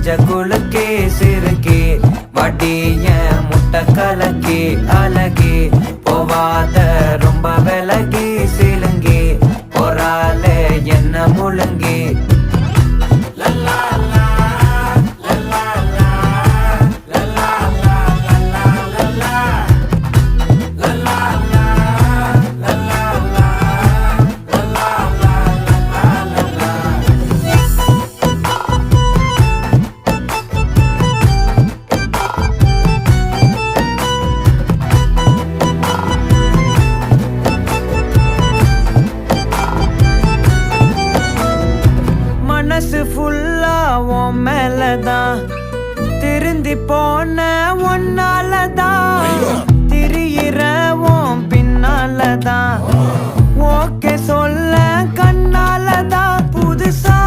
மஞ்ச குலுக்கே சிறுக்கே வட்டிய முட்டை கலக்கி அழகி போவாத ரொம்ப விலகி சிலுங்கி பொறாலே என்ன முழுங்கி மனசு ஃபுல்லா உன் மேலதான் திருந்தி போன ஒன்னாலதான் திரியிற உன் பின்னாலதான் ஓகே சொல்ல கண்ணாலதான் புதுசா